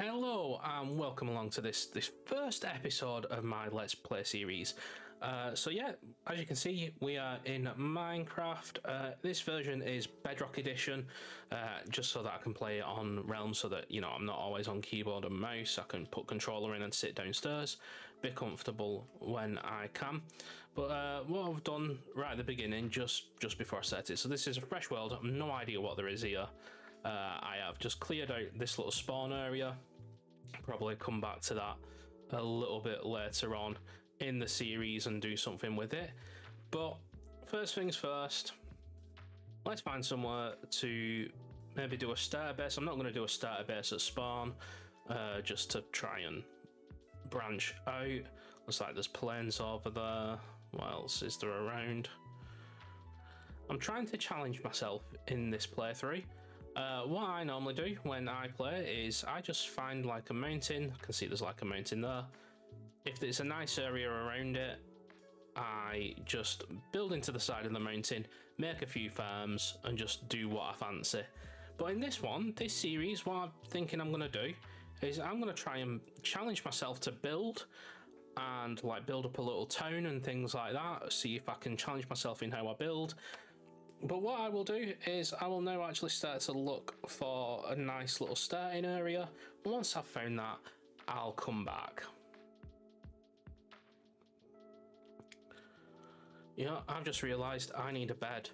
Hello and welcome along to this first episode of my Let's Play series. So yeah, as you can see, we are in Minecraft. This version is Bedrock Edition, just so that I can play it on Realm, so that, you know, I'm not always on keyboard and mouse. I can put controller in and sit downstairs, be comfortable when I can. But what I've done right at the beginning, just before I set it, so this is a fresh world. I have no idea what there is here. I have just cleared out this little spawn area. Probably come back to that a little bit later on in the series and do something with it. But first things first, let's find somewhere to maybe do a starter base. I'm not going to do a starter base at spawn, just to try and branch out. Looks like there's plains over there. What else is there around? I'm trying to challenge myself in this playthrough. What I normally do when I play is I just find like a mountain. I can see there's like a mountain there. If there's a nice area around it, I just build into the side of the mountain, make a few farms, and just do what I fancy. But in this series, what I'm thinking I'm going to do is I'm going to try and challenge myself to build and like build up a little town and things like that. See if I can challenge myself in how I build. But what I will do is I will now actually start to look for a nice little starting area. Once I've found that, I'll come back. Yeah, I've just realised I need a bed.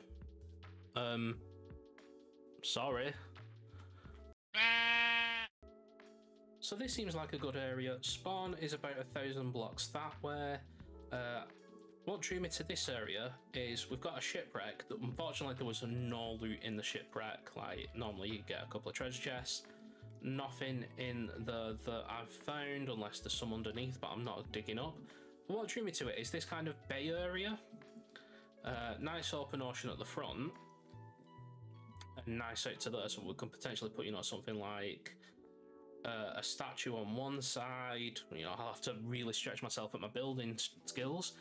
Sorry. So this seems like a good area. Spawn is about 1,000 blocks that way. What drew me to this area is we've got a shipwreck that unfortunately there was no loot in the shipwreck. Like normally you get a couple of treasure chests, nothing in the that I've found unless there's some underneath, but I'm not digging up. But what drew me to it is this kind of bay area, nice open ocean at the front, and nice out to there, so we can potentially put, you know, something like a statue on one side. You know, I'll have to really stretch myself at my building skills.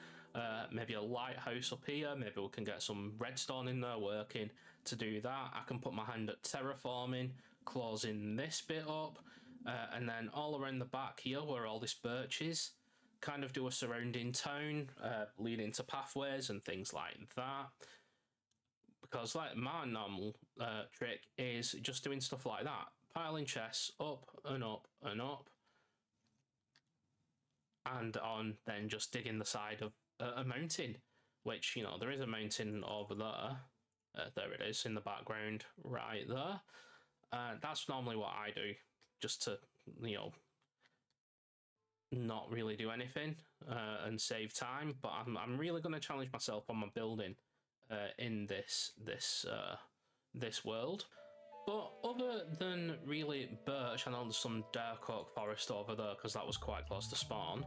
Maybe a lighthouse up here. Maybe we can get some redstone in there working to do that. I can put my hand at terraforming, closing this bit up, and then all around the back here where all this birch is, kind of do a surrounding town, leading to pathways and things like that. Because like my normal trick is just doing stuff like that, piling chests up and up and up, and on then just digging the side of a mountain, which, you know, there is a mountain over there. There it is in the background right there. That's normally what I do, just to, you know, not really do anything and save time. But I'm really going to challenge myself on my building in this world. But other than really birch, I know there's some dark oak forest over there because that was quite close to spawn.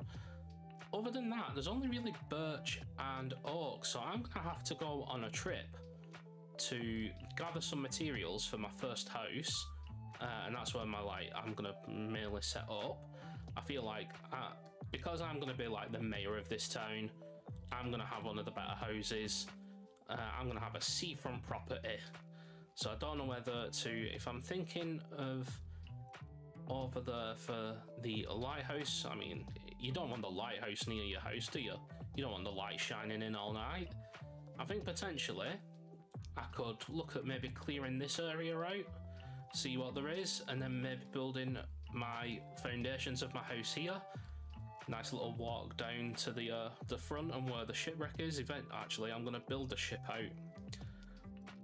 Other than that, there's only really birch and oak, so I'm going to have to go on a trip to gather some materials for my first house, and that's where my, like, I'm going to mainly set up. I feel like, because I'm going to be like the mayor of this town, I'm going to have one of the better houses. I'm going to have a seafront property, so I don't know whether to, if I'm thinking of over there for the lighthouse. I mean, you don't want the lighthouse near your house, do you? You don't want the light shining in all night. I think potentially I could look at maybe clearing this area out, see what there is, and then maybe building my foundations of my house here. Nice little walk down to the front and where the shipwreck is. Actually, I'm going to build the ship out.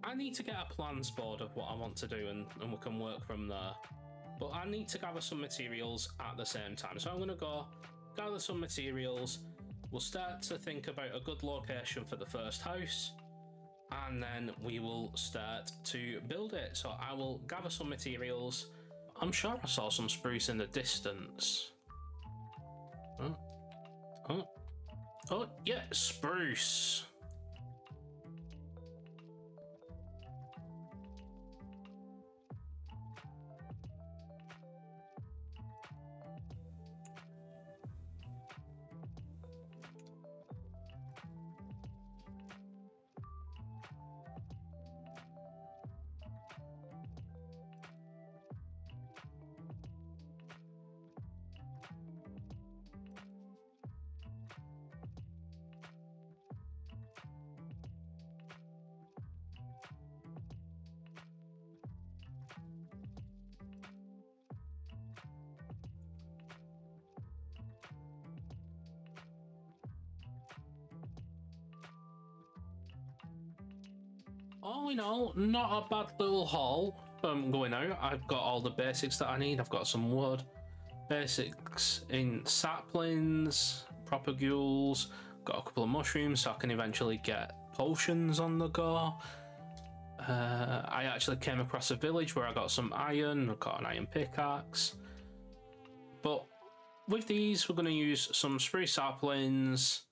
I need to get a plans board of what I want to do, and we can work from there. But I need to gather some materials at the same time. So I'm going to go gather some materials. We'll start to think about a good location for the first house, and then we will start to build it. So I will gather some materials. I'm sure I saw some spruce in the distance. Oh yeah, spruce. all in all, not a bad little haul going out. I've got all the basics that I need. I've got some wood, basics in saplings, propagules, got a couple of mushrooms so I can eventually get potions on the go. I actually came across a village where I got some iron. I got an iron pickaxe. But with these, we're going to use some spruce saplings,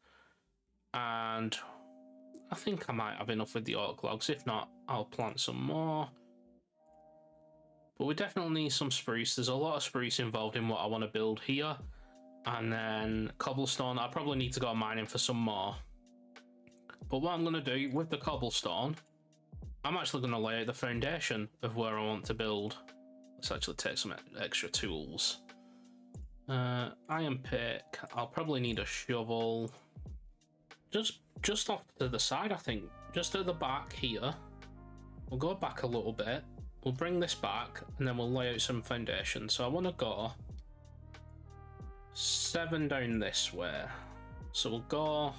and I think I might have enough with the oak logs. If not, I'll plant some more. But we definitely need some spruce. There's a lot of spruce involved in what I want to build here. And then cobblestone, I probably need to go mining for some more. But what I'm going to do with the cobblestone, I'm actually going to lay out the foundation of where I want to build. Let's actually take some extra tools. Iron pick, I'll probably need a shovel. Just off to the side, I think. Just at the back here. We'll go back a little bit. We'll bring this back, and then we'll lay out some foundation. So I want to go 7 down this way. So we'll go...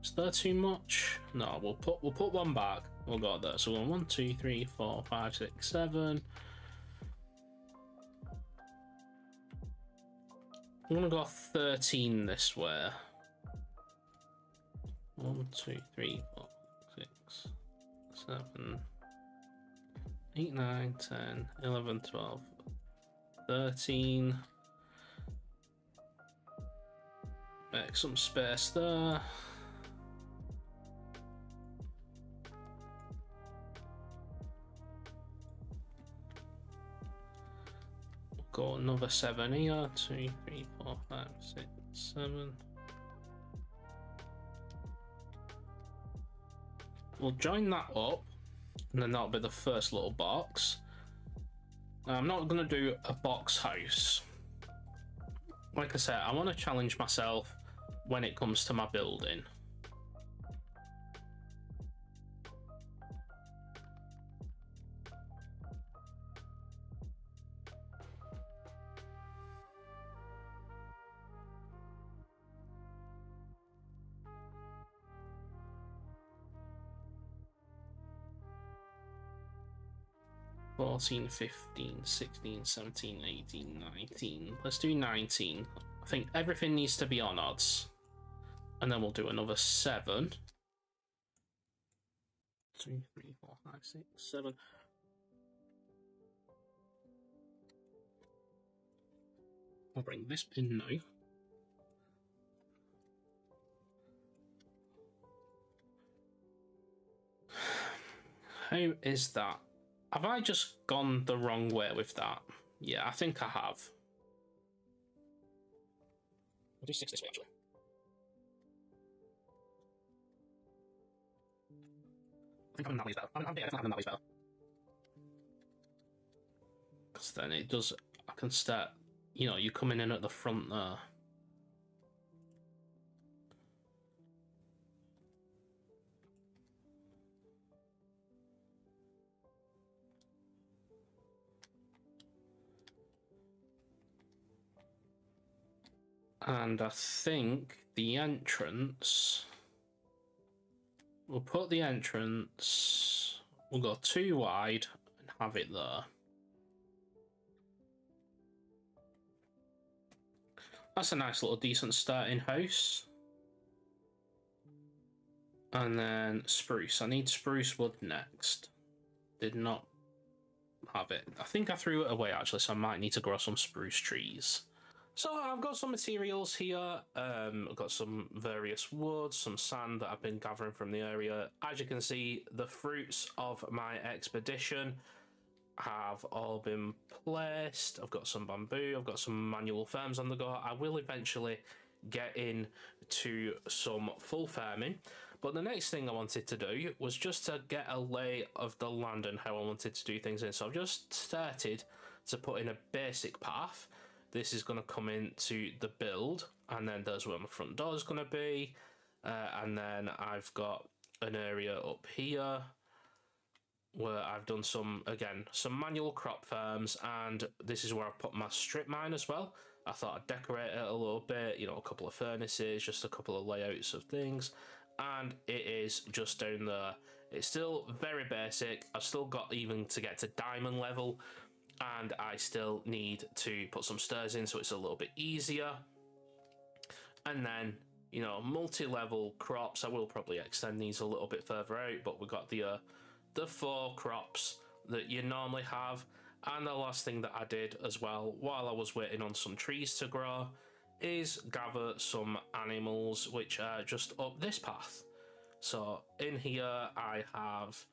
Is there too much? No, we'll put one back. We'll go there. So we'll 1, 2, 3, 4, 5, 6, 7. I'm gonna go 13 this way. 1, 2, 3, 4, 6, 7, 8, 9, 10, 11, 12, 13. Make some space there. Go another 7 here. 2, 3, 4, 5, 6, 7. We'll join that up, and then that'll be the first little box. Now, I'm not going to do a box house. Like I said, I want to challenge myself when it comes to my building. $14, $15, $16, $17, $18, $19. Let's do 19. I think everything needs to be on odds. And then we'll do another 7. 2, 3, 4, 5, 6, 7. I'll bring this pin now. How is that? Have I just gone the wrong way with that? Yeah, I think I have. I'll do 6 this way, actually. I think I'm that way's better. I'm that way's better. Because then it does... I can start... You know, you're coming in at the front there. And I think the entrance, we'll put the entrance, we'll go 2 wide and have it there. That's a nice little decent starting house. And then spruce. I need spruce wood next. Did not have it. I think I threw it away actually, so I might need to grow some spruce trees. So I've got some materials here. I've got some various woods, some sand that I've been gathering from the area. As you can see, the fruits of my expedition have all been placed. I've got some bamboo, I've got some manual farms on the go. I will eventually get into some full farming. But the next thing I wanted to do was just to get a lay of the land and how I wanted to do things in. So I've just started to put in a basic path. This is going to come into the build, and then there's where my front door is going to be. And then I've got an area up here where I've done some manual crop farms, and this is where I put my strip mine as well. I thought I'd decorate it a little bit, you know, a couple of furnaces, just a couple of layouts of things. And it is just down there It's still very basic. I've still got even to get to diamond level, and I still need to put some stairs in so it's a little bit easier. And then, you know, multi-level crops. I will probably extend these a little bit further out, but we've got the 4 crops that you normally have. And the last thing that I did as well, while I was waiting on some trees to grow, is gather some animals which are just up this path. So in here I have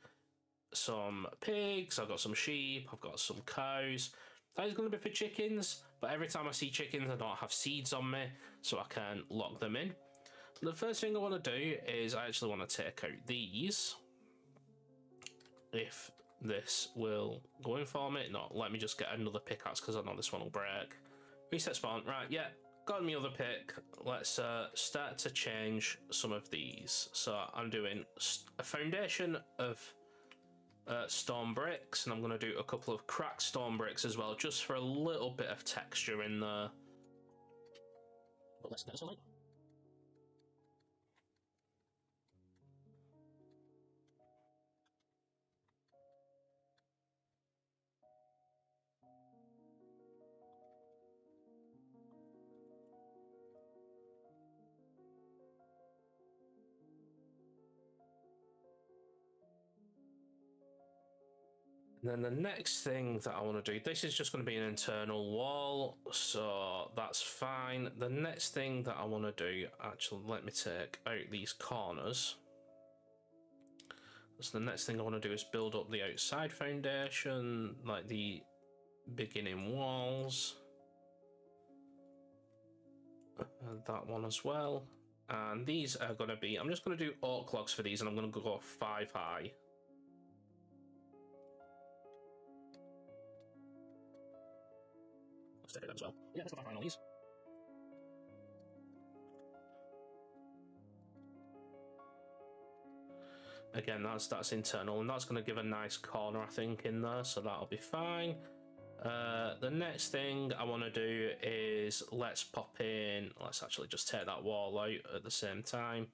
some pigs, I've got some sheep, I've got some cows. That is going to be for chickens, but every time I see chickens I don't have seeds on me, so I can lock them in. The first thing I want to do is I actually want to take out these. If this will go in for me. No, let me just get another pickaxe because I know this one will break. Reset spawn. Right, yeah, got me other pick. Let's start to change some of these. So I'm doing a foundation of stone bricks, and I'm going to do a couple of cracked stone bricks as well, just for a little bit of texture in there. But let's get some light. And then the next thing that I want to do, this is just going to be an internal wall, so that's fine. The next thing that I want to do, actually, let me take out these corners. So the next thing I want to do is build up the outside foundation, like the beginning walls. That one as well. And these are going to be, I'm just going to do oak logs for these, and I'm going to go 5 high. As well. Yeah, let's go find all these. Again, that's internal, and that's going to give a nice corner, I think, in there, so that'll be fine. The next thing I want to do is let's pop in. Let's actually just take that wall out at the same time.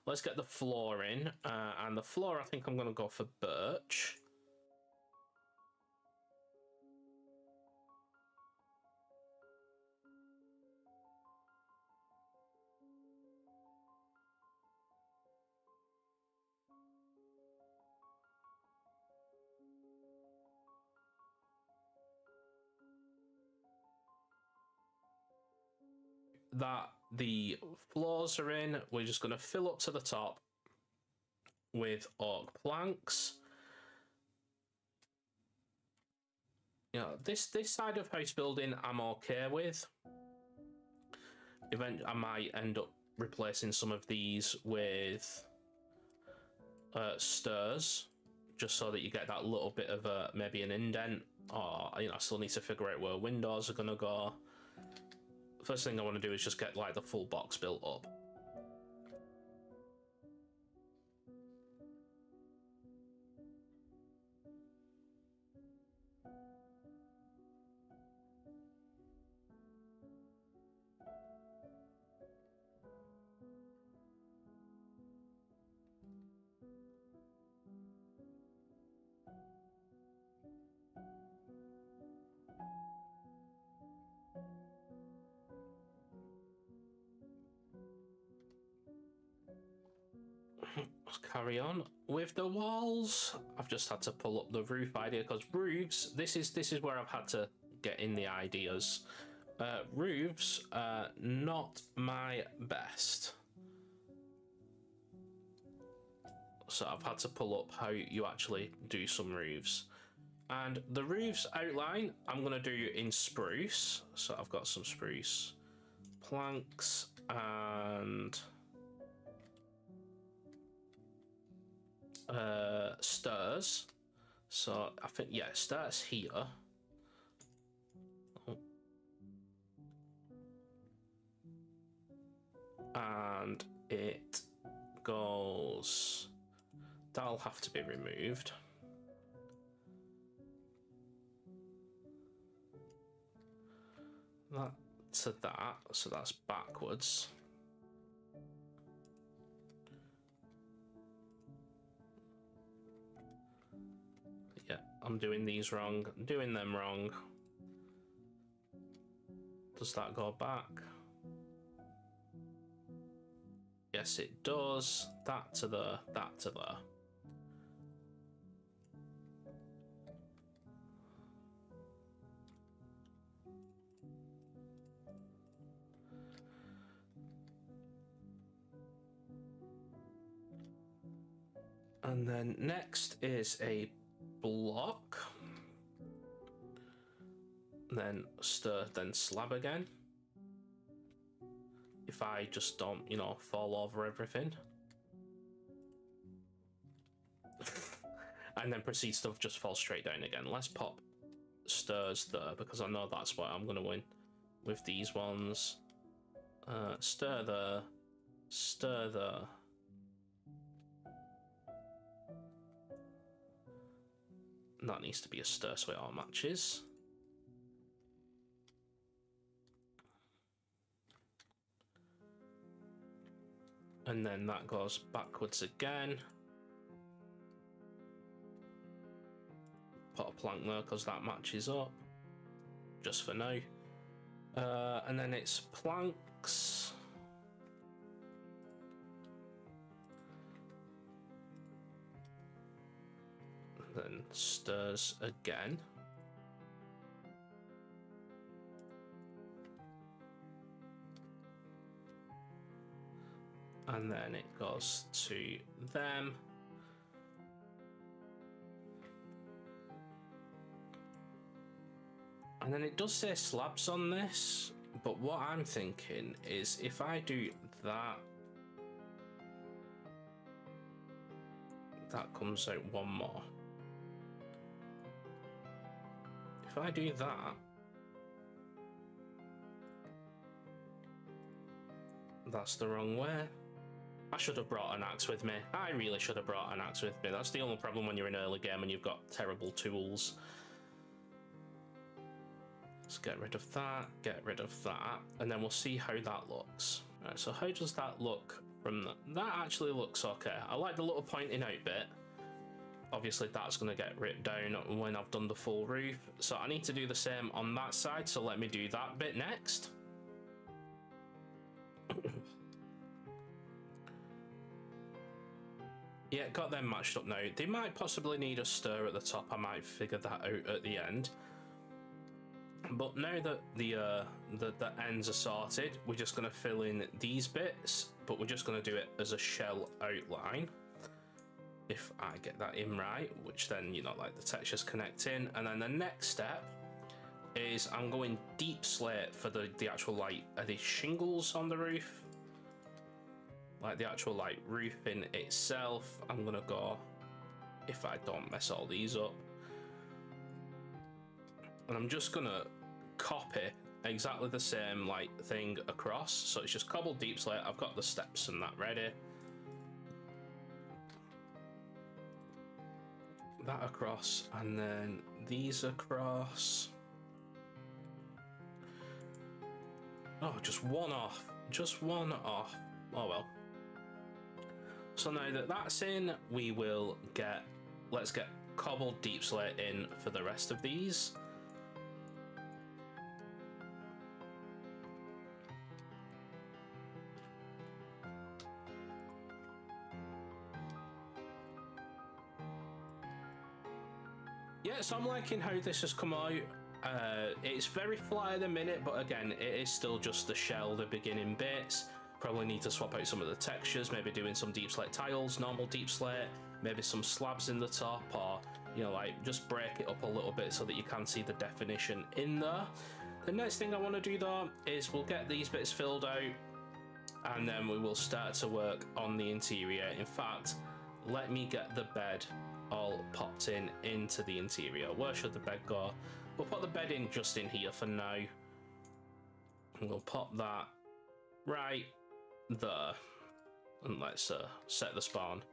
Let's get the floor in, and the floor I think I'm going to go for birch. That the floors are in, we're just going to fill up to the top with oak planks. You know, this side of house building I'm okay with. Eventually, I might end up replacing some of these with stairs, just so that you get that little bit of maybe an indent, or you know, I still need to figure out where windows are going to go. First thing I want to do is just get like the full box built up. Let's carry on with the walls. I've just had to pull up the roof idea because roofs, this is where I've had to get in the ideas. Roofs are not my best, so I've had to pull up how you actually do some roofs. And the roofs outline I'm going to do in spruce, so I've got some spruce planks and stairs. So I think, yeah, stairs here. Oh. And it goes, that'll have to be removed. That to that, so that's backwards. I'm doing these wrong, I'm doing them wrong. Does that go back? Yes, it does. That to there, that to there. And then next is a block. Then stir, then slab again. If I just don't, you know, fall over everything. And then proceeds to just fall straight down again. Let's pop stirs there, because I know that's what I'm going to win with these ones. Stir there. Stir there. That needs to be a stir so it all matches. And then that goes backwards again. Put a plank there because that matches up. Just for now. And then it's planks. Then stirs again. And then it goes to them. And then it does say slabs on this, but what I'm thinking is if I do that, that comes out one more. If I do that, that's the wrong way. I should have brought an axe with me. I really should have brought an axe with me. That's the only problem when you're in early game and you've got terrible tools. Let's get rid of that, get rid of that, and then we'll see how that looks. Alright, so how does that look from that? That actually looks okay. I like the little pointing out bit. Obviously that's going to get ripped down when I've done the full roof. So I need to do the same on that side, so let me do that bit next. Yeah, got them matched up now. They might possibly need a stir at the top. I might figure that out at the end. But now that the ends are sorted, we're just going to fill in these bits, but we're just going to do it as a shell outline. If I get that in right, which then, you know, like the textures connect in. And then the next step is I'm going deep slate for the actual, like, are these shingles on the roof? Like the actual, like, roofing itself. I'm going to go, if I don't mess all these up. And I'm just going to copy exactly the same, like, thing across. So it's just cobbled deep slate. I've got the steps and that ready. That across, and then these across. Oh, just one off. Just one off. Oh well. So now that that's in, we will get, let's get cobbled deep slate in for the rest of these. Yeah, so I'm liking how this has come out. It's very flat at the minute, but again, it is still just the shell, the beginning bits. Probably need to swap out some of the textures, maybe doing some deep slate tiles, normal deep slate, maybe some slabs in the top, or, you know, like, just break it up a little bit so that you can see the definition in there. The next thing I want to do though is we'll get these bits filled out, and then we will start to work on the interior. In fact, let me get the bed all popped in into the interior. Where should the bed go? We'll put the bed in just in here for now. And we'll pop that right there. And let's set the spawn.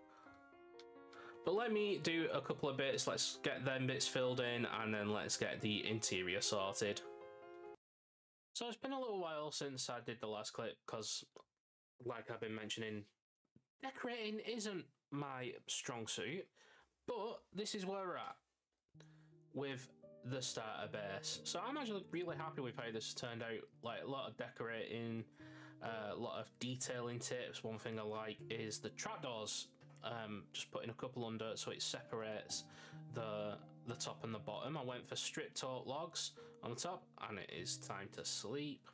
But let me do a couple of bits. Let's get them bits filled in, and then let's get the interior sorted. So it's been a little while since I did the last clip, because, like I've been mentioning, decorating isn't my strong suit. But this is where we're at. with the starter base. So I'm actually really happy with how this turned out. Like a lot of decorating, a lot of detailing tips. One thing I like is the trapdoors. Just putting a couple under so it separates the top and the bottom. I went for stripped oak logs on the top, and it is time to sleep.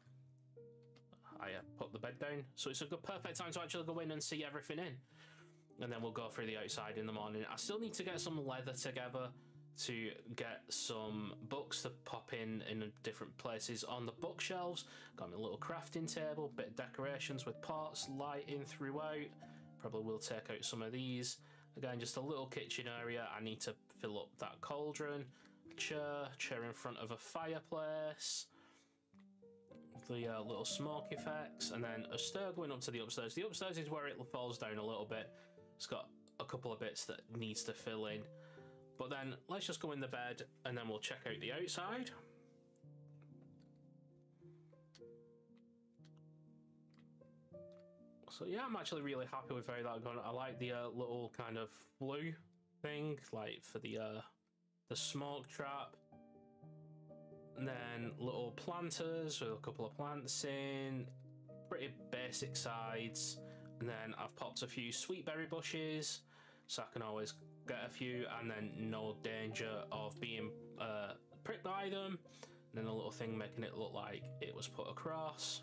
I put the bed down, so it's a good perfect time to actually go in and see everything in, and then we'll go through the outside in the morning. I still need to get some leather together to get some books to pop in different places on the bookshelves. Got my little crafting table, bit of decorations with pots, lighting throughout. Probably will take out some of these. Again, just a little kitchen area. I need to fill up that cauldron. Chair in front of a fireplace. The little smoke effects, and then a stair going up to the upstairs. The upstairs is where it falls down a little bit. It's got a couple of bits that needs to fill in. But then let's just go in the bed and then we'll check out the outside. So yeah, I'm actually really happy with how that's going. I like the little kind of flue thing, like for the smoke trap. And then little planters with a couple of plants in, pretty basic sides. And then I've popped a few sweet berry bushes, so I can always get a few, and then no danger of being pricked by them. And then a little thing making it look like it was put across.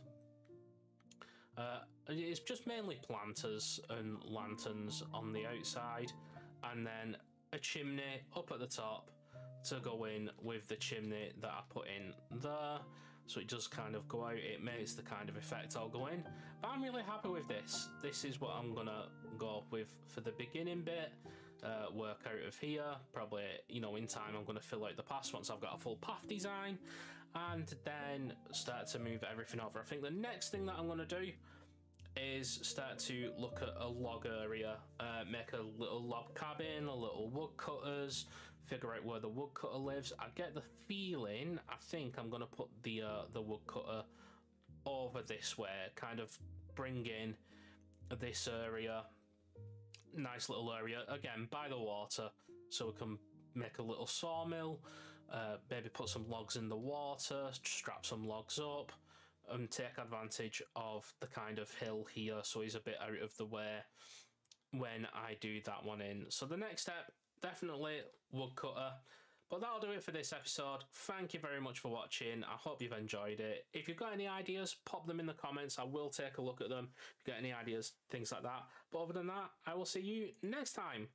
It's just mainly planters and lanterns on the outside, and then a chimney up at the top to go in with the chimney that I put in there, so it does kind of go out. It makes the kind of effect I'll go in, but I'm really happy with this. This is what I'm gonna go with for the beginning bit. Work out of here, probably, you know, in time I'm going to fill out the path once I've got a full path design, and then start to move everything over. I think the next thing that I'm going to do is start to look at a log area, make a little log cabin, a little wood cutters, figure out where the woodcutter lives. I get the feeling, I think I'm going to put the woodcutter over this way, kind of bring in this area. Nice little area, again, by the water, so we can make a little sawmill, maybe put some logs in the water, strap some logs up, and take advantage of the kind of hill here, so he's a bit out of the way when I do that one in. So the next step, definitely woodcutter. But that'll do it for this episode. Thank you very much for watching. I hope you've enjoyed it. If you've got any ideas, pop them in the comments. I will take a look at them. If you've got any ideas, things like that. But other than that, I will see you next time.